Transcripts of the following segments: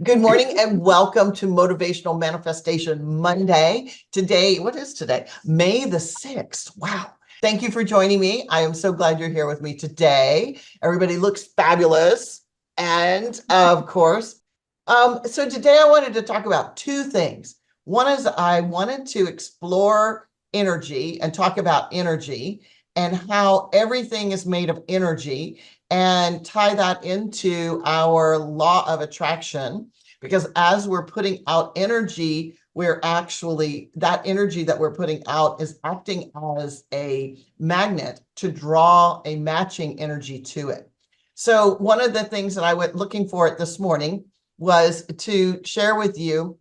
Good morning and welcome to Motivational Manifestation Monday. Today, what is today? May the 6th. Wow. Thank you for joining me. I am so glad you're here with me today. Everybody looks fabulous. And of course, so today I wanted to talk about two things. One is I wanted to explore energy and talk about energy and how everything is made of energy and tie that into our law of attraction. Because as we're putting out energy, that energy that we're putting out is acting as a magnet to draw a matching energy to it. So one of the things that I went looking for it this morning was to share with you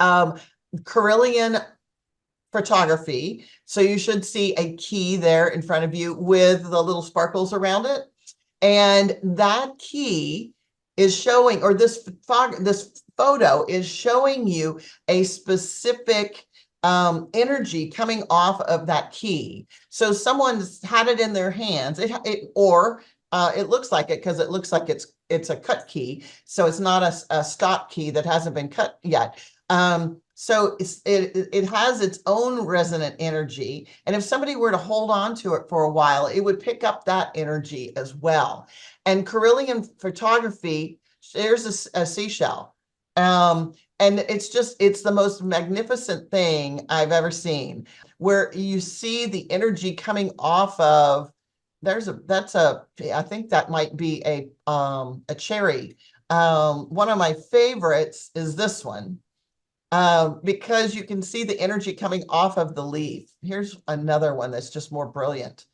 Kirlian photography. So you should see a key there in front of you with the little sparkles around it. And that key is showing, or this photo is showing you a specific energy coming off of that key. So someone's had it in their hands, it looks like it because it looks like it's a cut key. So it's not a stop key that hasn't been cut yet. So it has its own resonant energy. And if somebody were to hold on to it for a while, it would pick up that energy as well. And Kirlian photography, there's a seashell. And it's the most magnificent thing I've ever seen, where you see the energy coming off of, I think that might be a cherry. One of my favorites is this one. Because you can see the energy coming off of the leaf. Here's another one that's just more brilliant.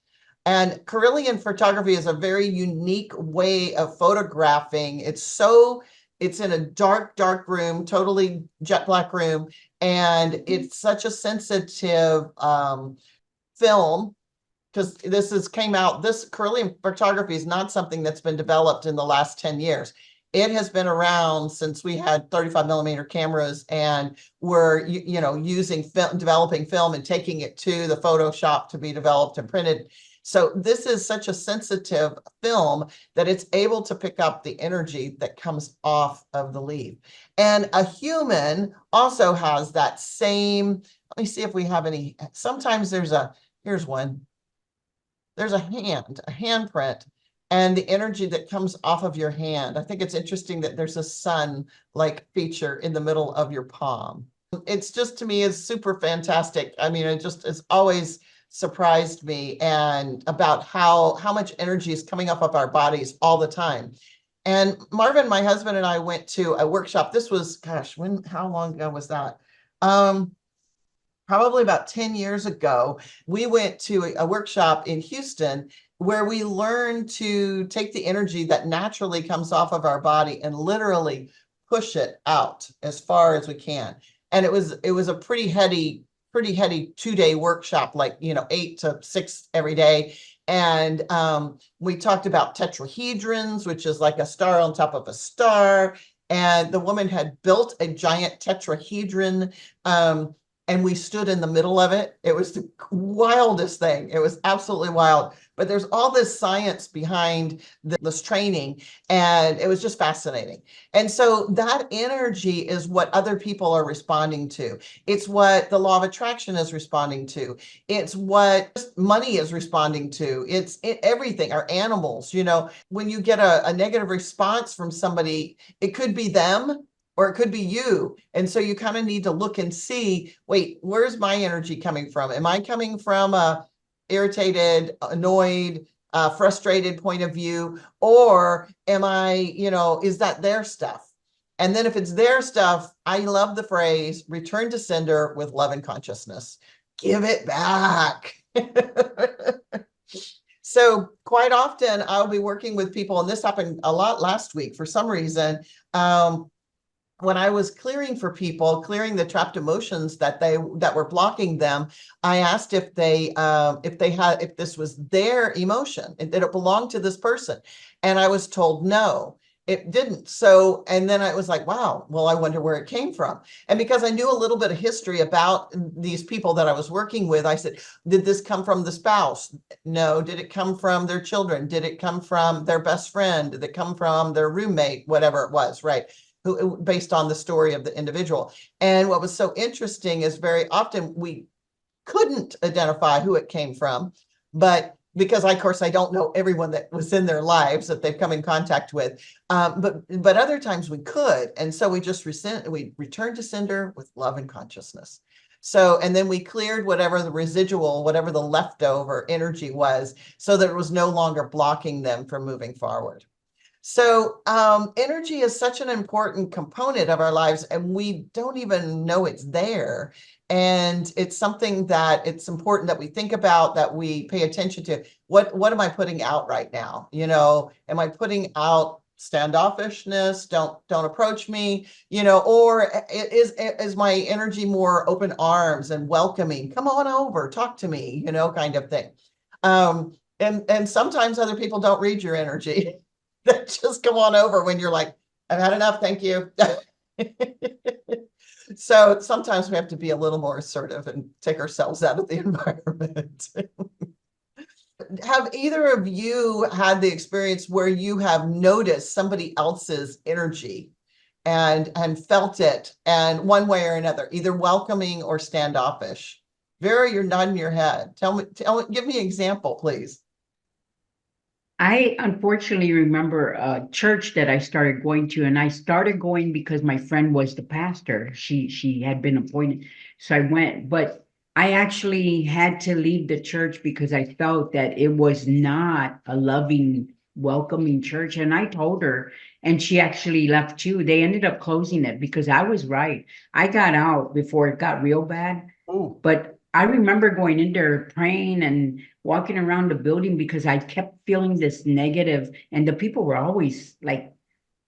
And Kirlian photography is a very unique way of photographing. It's in a dark room, totally jet black room. And it's such a sensitive film, because this Kirlian photography is not something that's been developed in the last 10 years. It has been around since we had 35 millimeter cameras, and we're developing film and taking it to the Photoshop to be developed and printed. So this is such a sensitive film that it's able to pick up the energy that comes off of the leaf. And a human also has that same. Let me see if we have any. Sometimes here's one. There's a handprint, and the energy that comes off of your hand. I think it's interesting that there's a sun-like feature in the middle of your palm. It's just, to me, is super fantastic. I mean, it's always surprised me and about how much energy is coming up of our bodies all the time. And Marvin, my husband, and I went to a workshop. This was, gosh, how long ago was that? Probably about 10 years ago. We went to a workshop in Houston where we learn to take the energy that naturally comes off of our body and literally push it out as far as we can. And it was a pretty heady 2-day workshop, 8 to 6 every day. And we talked about tetrahedrons, which is like a star on top of a star. And the woman had built a giant tetrahedron, and we stood in the middle of it. It was the wildest thing. It was absolutely wild. But there's all this science behind this training, and it was just fascinating. And so that energy is what other people are responding to. It's what the law of attraction is responding to. It's what money is responding to. It's everything, our animals. When you get a negative response from somebody, it could be them, or it could be you. And so you kind of need to look and see, wait, where's my energy coming from? Am I coming from a irritated, annoyed, frustrated point of view? Or am I, is that their stuff? And then if it's their stuff, I love the phrase, return to sender with love and consciousness. Give it back. So quite often I'll be working with people, and this happened a lot last week for some reason. When I was clearing for people, clearing the trapped emotions that were blocking them, I asked if this was their emotion, that it belonged to this person. And I was told no, it didn't. So, and then I was like, wow, well, I wonder where it came from. And because I knew a little bit of history about these people that I was working with, I said, did this come from the spouse? No. Did it come from their children? Did it come from their best friend? Did it come from their roommate? Whatever it was, right? who, based on the story of the individual. And what was so interesting is very often we couldn't identify who it came from, but because of course I don't know everyone that was in their lives that they've come in contact with, but other times we could, and so we just we returned to sender with love and consciousness. So, and then we cleared whatever the residual, whatever the leftover energy was, so that it was no longer blocking them from moving forward. So energy is such an important component of our lives, and we don't even know it's there. And it's something that it's important that we think about, that we pay attention to. What am I putting out right now? You know, am I putting out standoffishness? Don't approach me, you know, or is my energy more open arms and welcoming? Come on over, talk to me, you know, kind of thing. And sometimes other people don't read your energy. They just come on over when you're like, I've had enough, thank you. So sometimes we have to be a little more assertive and take ourselves out of the environment. Have either of you had the experience where you have noticed somebody else's energy and felt it, and one way or another, either welcoming or standoffish? Vera, you're nodding your head. Give me an example, please. I unfortunately remember a church that I started going to, and I started going because my friend was the pastor. She had been appointed, so I went. But I actually had to leave the church because I felt that it was not a loving, welcoming church. And I told her, and she actually left too. They ended up closing it because I was right. I got out before it got real bad. Ooh. But I remember going in there praying and walking around the building because I kept feeling this negative, and the people were always like,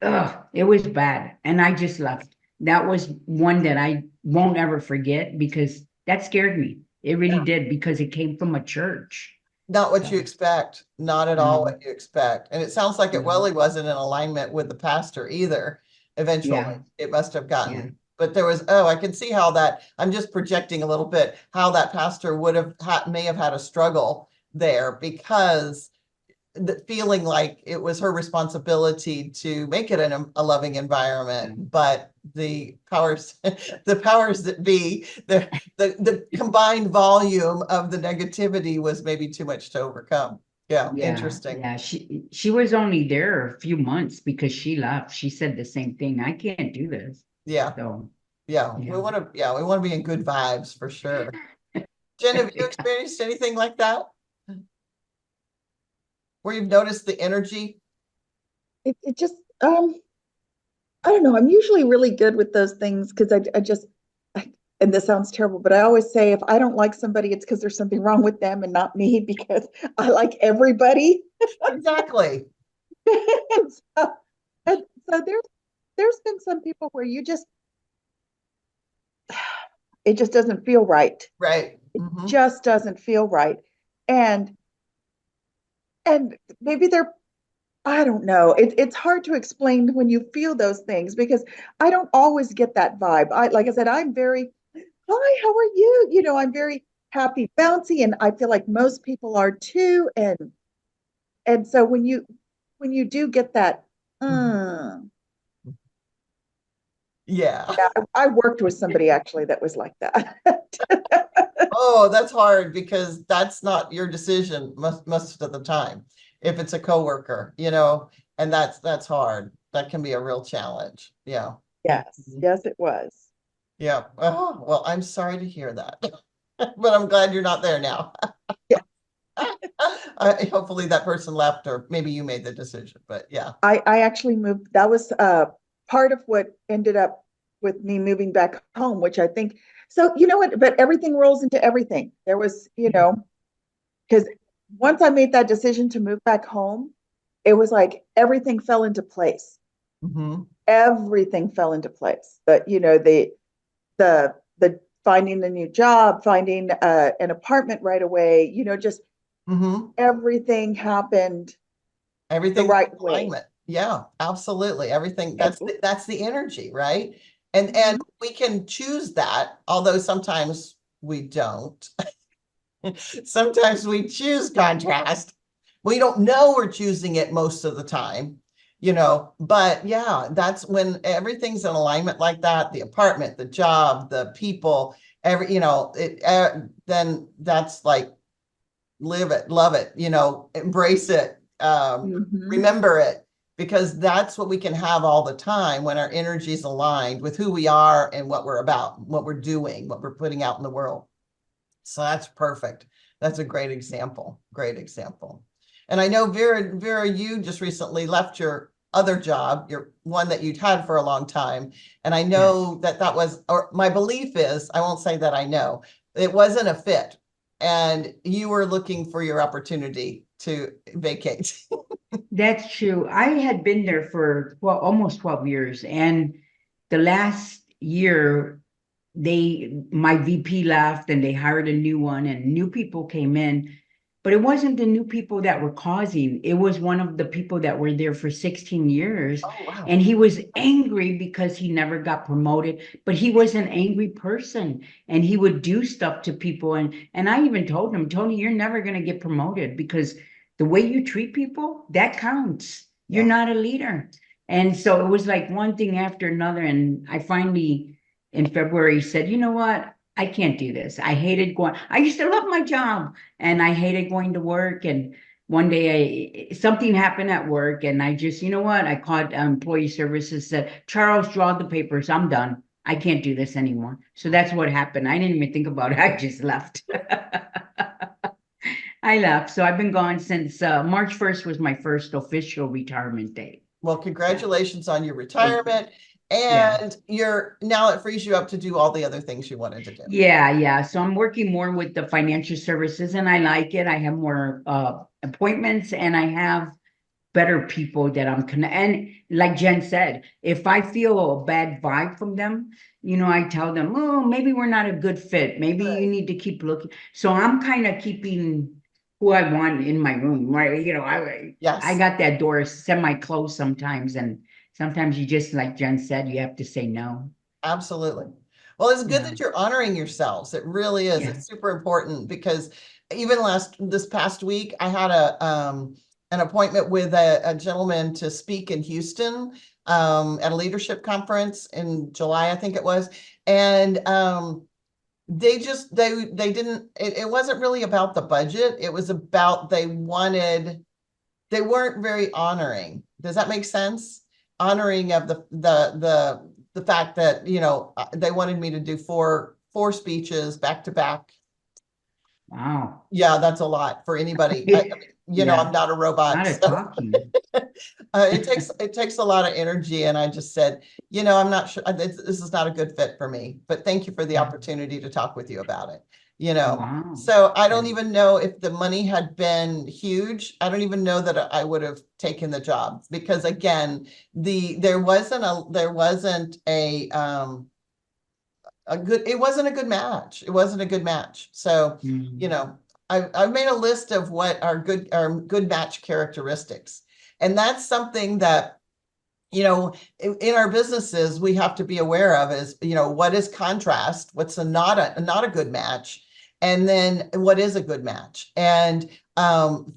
ugh, it was bad. And I just left. That was one that I won't ever forget because that scared me. It really did because it came from a church. Not what you So, expect, not at all no, what you expect. And it sounds like it no, really wasn't in alignment with the pastor either. Eventually, yeah, it must have yeah, gotten, but there was, oh, I can see how that, I'm just projecting a little bit, how that pastor would have may have had a struggle there, because the feeling like it was her responsibility to make it a loving yeah, environment, but the powers, the powers that be, the combined volume of the negativity was maybe too much to overcome. Yeah, yeah, interesting. yeah. She was only there a few months because she left. She said the same thing. I can't do this. Yeah, So, yeah, yeah. we want to be in good vibes for sure. Jen, have you experienced anything like that where you've noticed the energy? It just I don't know. I'm usually really good with those things because I just and this sounds terrible, but I always say if I don't like somebody, it's because there's something wrong with them and not me because I like everybody. Exactly. and so, and so there's been some people where you just it just doesn't feel right. Right. It Hmm. just doesn't feel right. And and maybe they're I don't know. It's hard to explain when you feel those things because I don't always get that vibe. Like I said, I'm very, hi, how are you? You know, I'm very happy, bouncy, and I feel like most people are too. And so when you do get that, Hmm. mm, Yeah. yeah, I worked with somebody actually that was like that. Oh, that's hard because that's not your decision most of the time. If it's a coworker, you know, and that's hard. That can be a real challenge. Yeah. Yes, Mhm. yes, it was. Yeah. Oh, well, I'm sorry to hear that, but I'm glad you're not there now. Yeah, Hopefully that person left, or maybe you made the decision, but yeah. I actually moved. That was part of what ended up with me moving back home, which I think. So you know what? But everything rolls into everything. There was, you know, because once I made that decision to move back home, it was like everything fell into place. Mm-hmm. Everything fell into place. But you know, the finding a new job, finding an apartment right away, you know, just Mm-hmm. everything happened the Everything right way. alignment. Yeah, absolutely. Everything, And, that's the energy, right? And mhm. we can choose that, although sometimes we don't. Sometimes we choose contrast. We don't know we're choosing it most of the time. but yeah, that's when everything's in alignment like that, the apartment, the job, the people, then that's like, live it, love it, embrace it, Mhm. remember it, because that's what we can have all the time when our energy is aligned with who we are and what we're about, what we're doing, what we're putting out in the world. So that's perfect. That's a great example. Great example. And I know Vera, you just recently left your other job, your one that you'd had for a long time. And I know Yes. that was, or my belief is, I won't say that I know, it wasn't a fit. And you were looking for your opportunity to vacate. That's true. I had been there for almost 12 years, and the last year my VP left and they hired a new one and new people came in, but it wasn't the new people that were causing. It was one of the people that were there for 16 years, Oh, wow. and he was angry because he never got promoted, but he was an angry person and he would do stuff to people, and I even told him, Tony, you're never going to get promoted because the way you treat people, that counts. You're Yeah. not a leader. And so it was like one thing after another, and I finally in February said, you know what? I can't do this. I used to love my job and I hated going to work. And one day something happened at work and I just, you know what? I called employee services, said, Charles, draw the papers. I'm done. I can't do this anymore. So that's what happened. I didn't even think about it. I just left. I left. So I've been gone since March 1st was my first official retirement date. Well, Yeah. congratulations on your Thank you. retirement. Yeah. And now it frees you up to do all the other things you wanted to do. Yeah, yeah. So I'm working more with the financial services and I like it. I have more appointments and I have better people that and like Jen said, if I feel a bad vibe from them, I tell them, oh, maybe we're not a good fit. Maybe you Right. need to keep looking. So I'm kind of keeping who I want in my room, right? I Yes. got that door semi-closed sometimes, and sometimes you just, like Jen said, you have to say no. Absolutely. Well, it's good Yeah, that you're honoring yourselves. It really is. yeah. It's super important because even this past week, I had an appointment with a gentleman to speak in Houston at a leadership conference in July, I think it was. And they didn't, it wasn't really about the budget. It was about they weren't very honoring. Does that make sense? Honoring of the fact that, they wanted me to do four speeches back to back. Wow. Yeah, that's a lot for anybody. I'm Yeah, not a a robot. lot of So talking. it takes a lot of energy. And I just said, I'm not sure this is not a good fit for me, but thank you for the Yeah. opportunity to talk with you about it. Wow. So I don't That- even know if the money had been huge. I don't even know that I would have taken the job because again, it wasn't a good match. It wasn't a good match. So, you mm, know, I've made a list of what are good match characteristics. And that's something that, in our businesses, we have to be aware of is, what is contrast? What's not a good match? And then what is a good match? And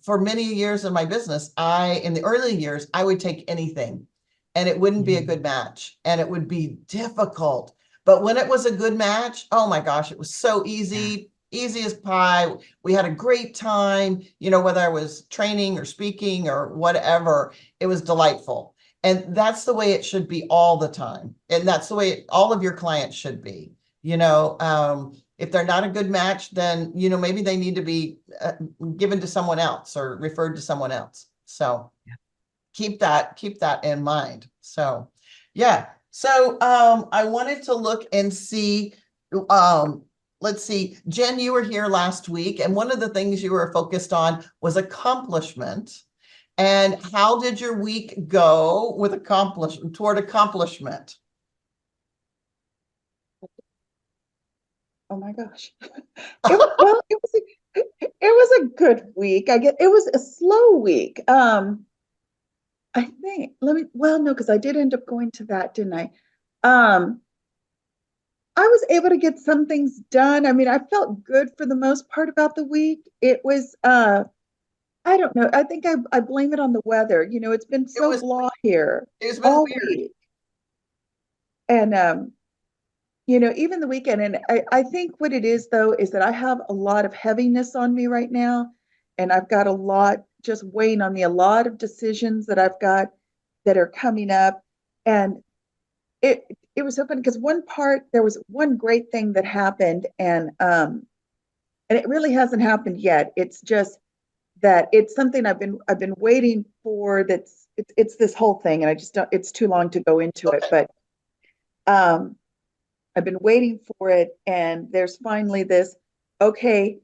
for many years in my business, in the early years, I would take anything and it wouldn't be a good mm, match and it would be difficult. But when it was a good match, oh my gosh, it was so yeah. easy as pie. We had a great time, whether I was training or speaking or whatever, it was delightful. And that's the way it should be all the time. And that's the way all of your clients should be. If they're not a good match, then, maybe they need to be given to someone else or referred to someone else. So keep that in mind. So, yeah. So, I wanted to look and see, let's see, Jen, you were here last week, and one of the things you were focused on was accomplishment. And how did your week go with toward accomplishment? Oh my gosh. It was a good week. I get it was a slow week. I think well, no, because I did end up going to that, didn't I? Um, I was able to get some things done. I mean, I felt good for the most part about the week. It was I don't know. I think I blame it on the weather. It's been It so was, blah here it's been all weird. week. And even the weekend. And I think what it is though is that I have a lot of heaviness on me right now. And I've got a lot just weighing on me, a lot of decisions that I've got that are coming up. And it it was so funny because there was one great thing that happened, and it really hasn't happened yet. It's just that it's something I've been waiting for. It's this whole thing, and I just don't. It's too long to go into it, Okay. but um, I've been waiting for it, and there's finally this. Okay,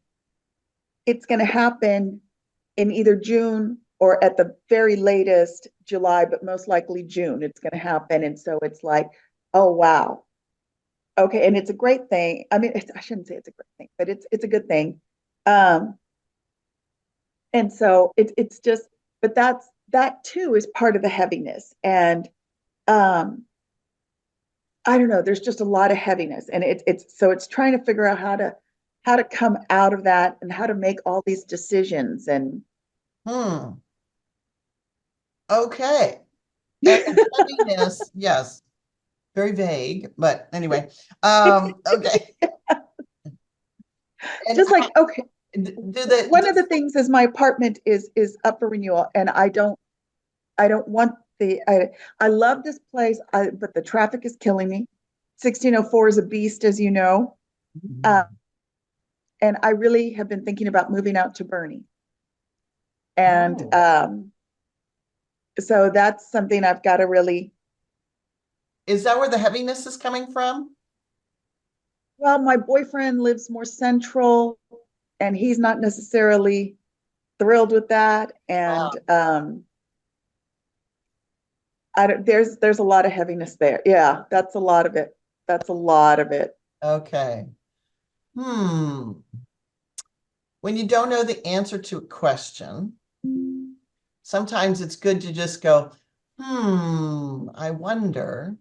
it's going to happen in either June or at the very latest July, but most likely June. It's going to happen, and so it's like, oh wow, okay, and it's a great thing. I mean, I shouldn't say it's a great thing, but it's a good thing. Um, and so it's just, but that too is part of the heaviness, and um, I don't know. There's just a lot of heaviness, and it's trying to figure out how to come out of that and how to make all these decisions and Hmm. Okay. And the heaviness, yes, very vague, but anyway. Okay. And just like okay, do the one of the things is my apartment is up for renewal, and I don't want I love this place, but the traffic is killing me. 1604 is a beast, as you know. Uh, and I really have been thinking about moving out to Bernie. And Oh. so that's something I've got to really, Is that where the heaviness is coming from? well, my boyfriend lives more central, and he's not necessarily thrilled with that. And there's a lot of heaviness there. Yeah, that's a lot of it. That's a lot of it. Okay. Hmm. When you don't know the answer to a question, sometimes it's good to just go, I wonder.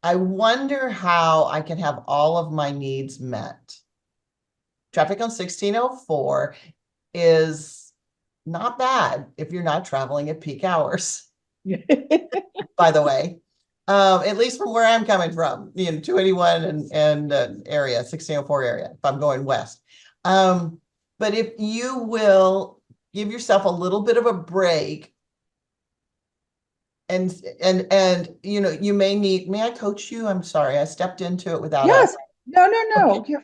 I wonder how I can have all of my needs met. Traffic on 1604 is not bad if you're not traveling at peak hours, by the way. At least from where I'm coming from, 281 and area, 1604 area, if I'm going west. But if you will give yourself a little bit of a break and you may I coach you? I'm sorry, I stepped into it without Yes. No, no, okay. no.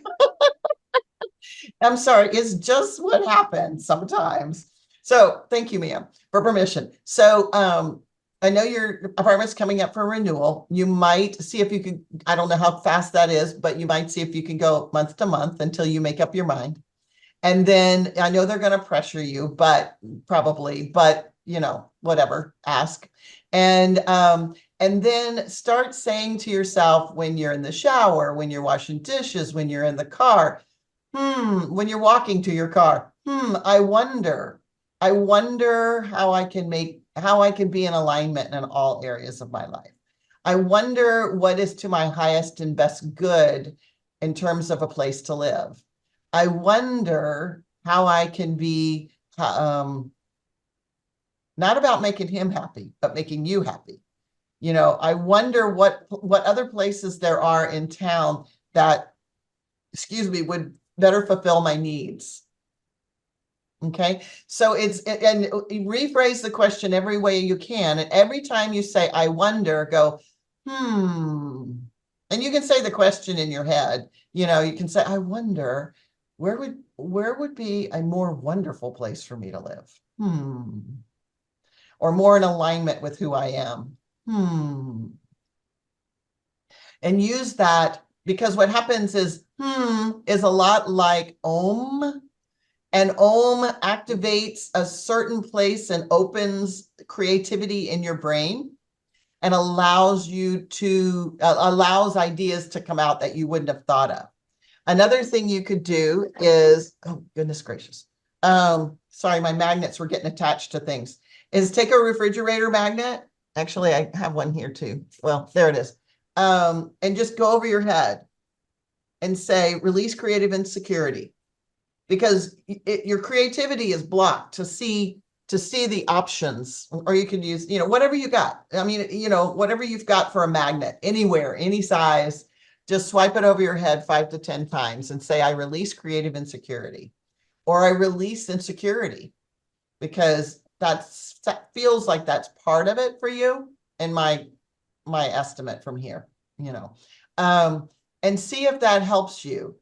I'm sorry, it's just what happens sometimes. So thank you, ma'am, for permission. So I know your apartment's coming up for renewal. You might see if you could, I don't know how fast that is, but you might see if you can go month to month until you make up your mind. And then I know they're going to pressure you, but probably, but whatever, ask. And then start saying to yourself when you're in the shower, when you're washing dishes, when you're in the car, when you're walking to your car, I wonder how I can be in alignment in all areas of my life. I wonder what is to my highest and best good in terms of a place to live. I wonder how I can be not about making him happy, but making you happy. I wonder what other places there are in town that, excuse me, would better fulfill my needs. Okay, so and rephrase the question every way you can. And every time you say, I wonder, go, and you can say the question in your head. You can say, I wonder, where would be a more wonderful place for me to live? Or more in alignment with who I am. And use that, because what happens is is a lot like Om. And Om activates a certain place and opens creativity in your brain and allows ideas to come out that you wouldn't have thought of. Another thing you could do is, oh goodness gracious. Sorry, my magnets were getting attached to things. Is take a refrigerator magnet. Actually, I have one here too. Well, there it is. And just go over your head and say, release creative insecurity. because your creativity is blocked to see the options, or you could use, whatever you got. I mean, whatever you've got for a magnet, anywhere, any size, just swipe it over your head 5 to 10 times and say, I release creative insecurity, or I release insecurity, because that feels like that's part of it for you, in my estimate from here, and see if that helps you.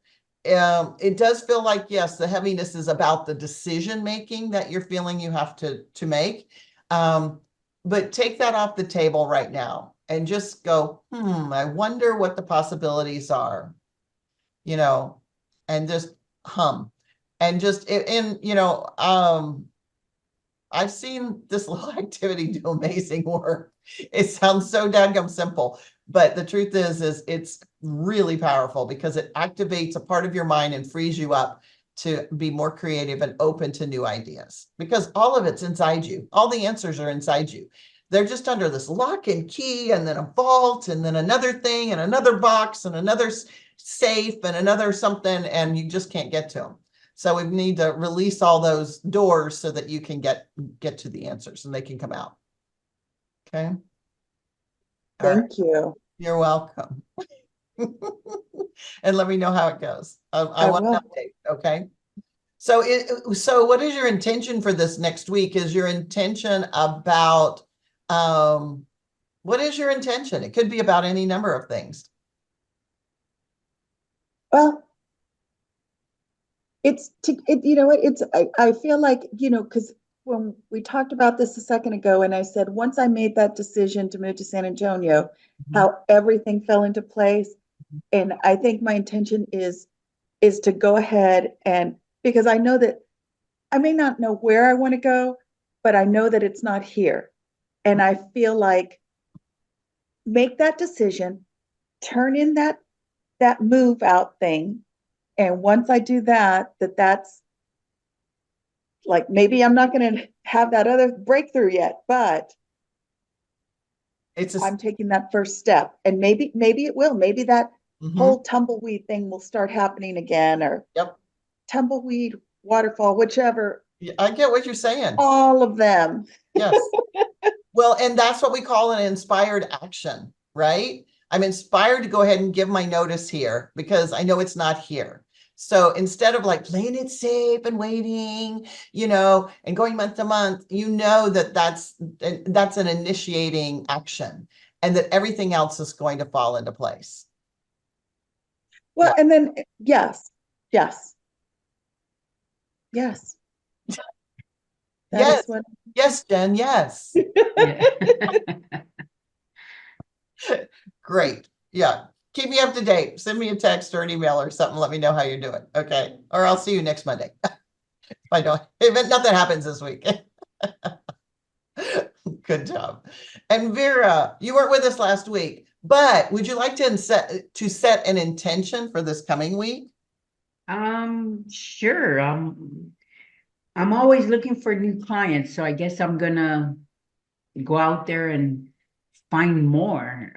It does feel like, yes, the heaviness is about the decision making that you're feeling you have to make. But take that off the table right now and just go, I wonder what the possibilities are, and just hum. And just, I've seen this little activity do amazing work. It sounds so dadgum simple, but the truth is it's really powerful, because it activates a part of your mind and frees you up to be more creative and open to new ideas, because all of it's inside you. All the answers are inside you. They're just under this lock and key, and then a vault, and then another thing, and another box, and another safe, and another something, and you just can't get to them. So we need to release all those doors so that you can get to the answers and they can come out. Okay. Thank you. You're welcome. And let me know how it goes. I want an update. Okay. So what is your intention for this next week? Is your intention about, what is your intention? It could be about any number of things. Well, I feel like, because when we talked about this a second ago, and I said, once I made that decision to move to San Antonio, how everything fell into place. And I think my intention is to go ahead, and because I know that I may not know where I want to go, but I know that it's not here. And I feel like make that decision, turn in that move out thing. And once I do that, that's like, maybe I'm not going to have that other breakthrough yet, but I'm taking that first step. And maybe it will. Maybe that whole tumbleweed thing will start happening again, or tumbleweed, waterfall, whichever. I get what you're saying. All of them. Yes. Well, and that's what we call an inspired action, right? I'm inspired to go ahead and give my notice here because I know it's not here. So instead of like playing it safe and waiting, and going month to month, that's an initiating action, and that everything else is going to fall into place. Well, and then, yes. Yes. Yes, Jen, yes. Great. Yeah. Keep me up to date. Send me a text or an email or something. Let me know how you're doing. Okay. Or I'll see you next Monday. If nothing happens this week. Good job. And Vera, you weren't with us last week, but would you like to set an intention for this coming week? Sure. I'm always looking for new clients, so I guess I'm gonna go out there and find more.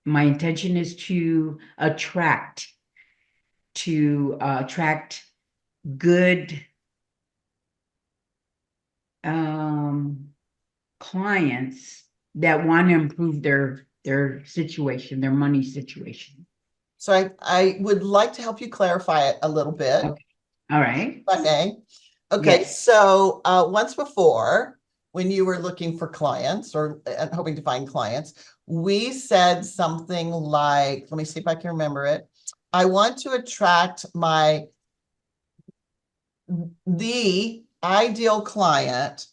My intention is to attract good clients that want to improve their situation, their money situation. So I would like to help you clarify it a little bit. Okay. All right. If I may. Okay. Yes. So once before, when you were looking for clients or hoping to find clients, we said something like, let me see if I can remember it. I want to attract the ideal client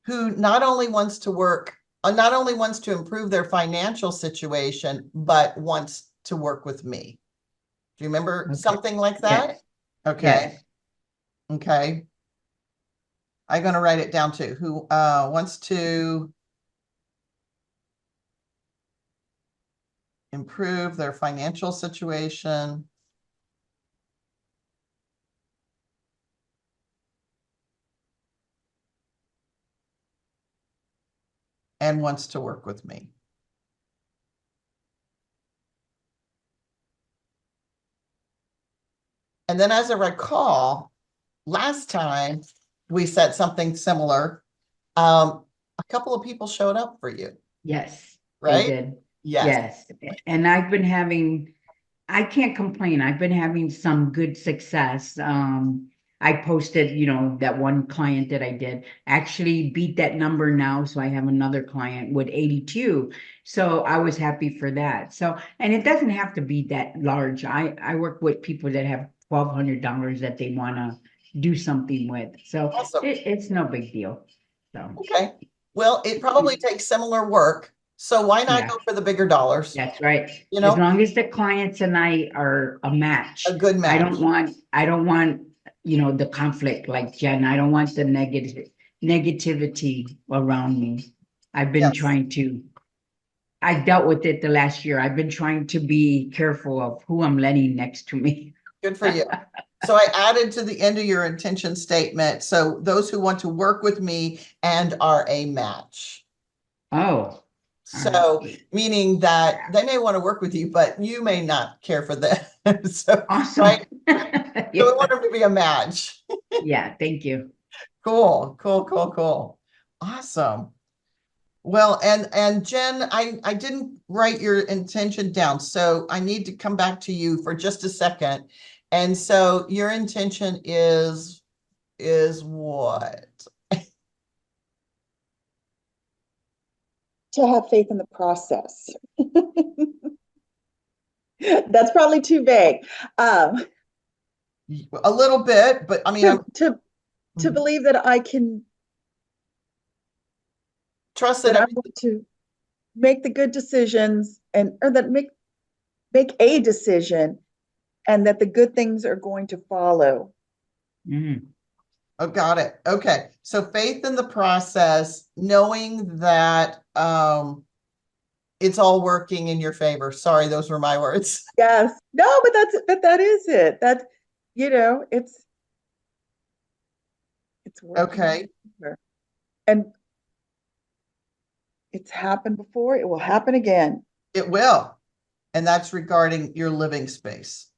who not only wants to improve their financial situation, but wants to work with me. Do you remember something like that? Yes. Okay. Yes. Okay. I'm going to write it down too. Who wants to improve their financial situation and wants to work with me. . And then as I recall, last time we said something similar, a couple of people showed up for you, Yes, they right? did. Yes. Yes. And I've been having, I can't complain. I've been having some good success. I posted, that one client that I did actually beat that number now. So I have another client with 82. So I was happy for that. So, and it doesn't have to be that large. I work with people that have $1,200 that they want to do something with. So Awesome. it's no big deal. So, Okay. Well, it probably takes similar work. So why not yeah. go for the bigger dollars? That's right. You As know, long as the clients and I are a match. a good I match. don't want, the conflict like Jen. I don't want the negativity around me. I've been Yes. trying to, I dealt with it the last year. I've been trying to be careful of who I'm letting next to me. Good for you. So I added to the end of your intention statement. So those who want to work with me and are a match. Oh, So right. meaning that they may want to work with you, but you may not care for them. So, Awesome. right? So we Yeah. want them to be a match. Yeah, thank you. Cool, cool, cool, cool. Awesome. Well, and Jen, I didn't write your intention down, so I need to come back to you for just a second. And so your intention is what? To have faith in the process. That's probably too vague. A little bit, but I mean, To believe that I can, trust that that I'm going to make the good decisions, and or that make a decision, and that the good things are going to follow. Mhm. Oh, got it. Okay. So faith in the process, knowing that it's all working in your favor. Sorry, those were my words. Yes. No, but that is it. That's, you know, it's working. Okay. And it's happened before, it will happen again. It will. And that's regarding your living space.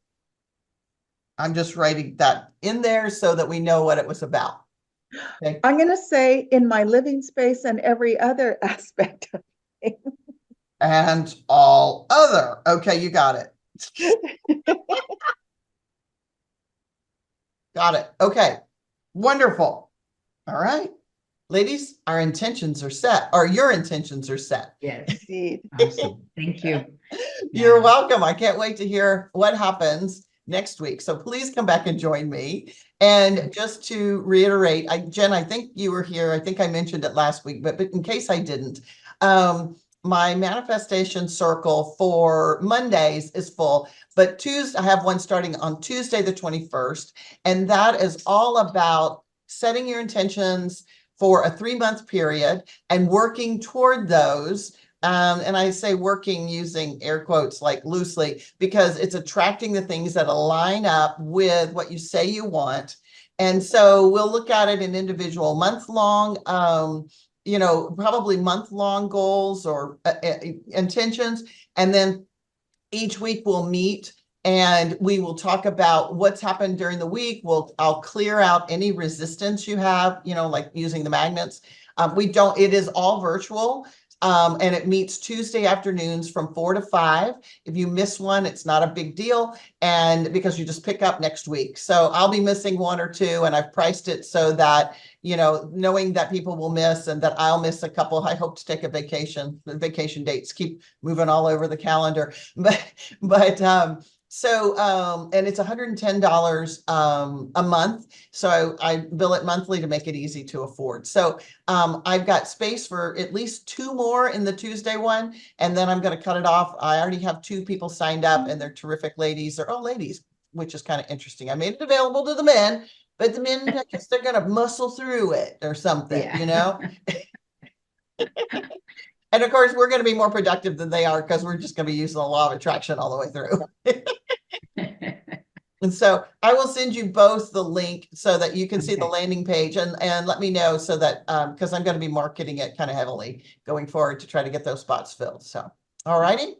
I'm just writing that in there so that we know what it was about. Okay. I'm going to say in my living space and every other aspect of it. And all other. Okay, you got it. Got it. Okay. Wonderful. All right. Ladies, our intentions are set, or your intentions are set. Yes. Indeed. Awesome. Thank you. You're Yeah. welcome. I can't wait to hear what happens next week. So please come back and join me. And just to reiterate, Jen, I think you were here. I think I mentioned it last week, but in case I didn't, my manifestation circle for Mondays is full, but Tuesday, I have one starting on Tuesday, the 21st. And that is all about setting your intentions for a 3-month period and working toward those. And I say working using air quotes like loosely, because it's attracting the things that align up with what you say you want. And so we'll look at it in individual month-long, probably month-long goals or intentions. And then each week we'll meet and we will talk about what's happened during the week. I'll clear out any resistance you have, like using the magnets. It is all virtual. And it meets Tuesday afternoons from 4 to 5. If you miss one, it's not a big deal. And because you just pick up next week. So I'll be missing one or two, and I've priced it so that, knowing that people will miss and that I'll miss a couple, I hope to take a vacation. The vacation dates keep moving all over the calendar. And it's $110 a month. So I bill it monthly to make it easy to afford. So I've got space for at least 2 more in the Tuesday one, and then I'm going to cut it off. I already have 2 people signed up, and they're terrific ladies. They're all ladies, which is kind of interesting. I made it available to the men, but the men, I guess they're going to muscle through it or something, Yeah. And of course, we're going to be more productive than they are because we're just going to be using the law of attraction all the way through. And so I will send you both the link so that you can see the Okay. landing page and let me know so that because I'm going to be marketing it kind of heavily going forward to try to get those spots filled. So, all righty.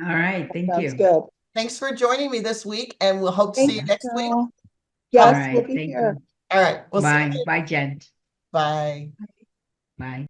All right. Thank Sounds you. good. Thanks for joining me this week, and we'll hope to see you Thanks, next week. Jill. All Yes, we'll right. be Thank here. you. All right, we'll see Bye. you. Bye, Jen. Bye. Bye.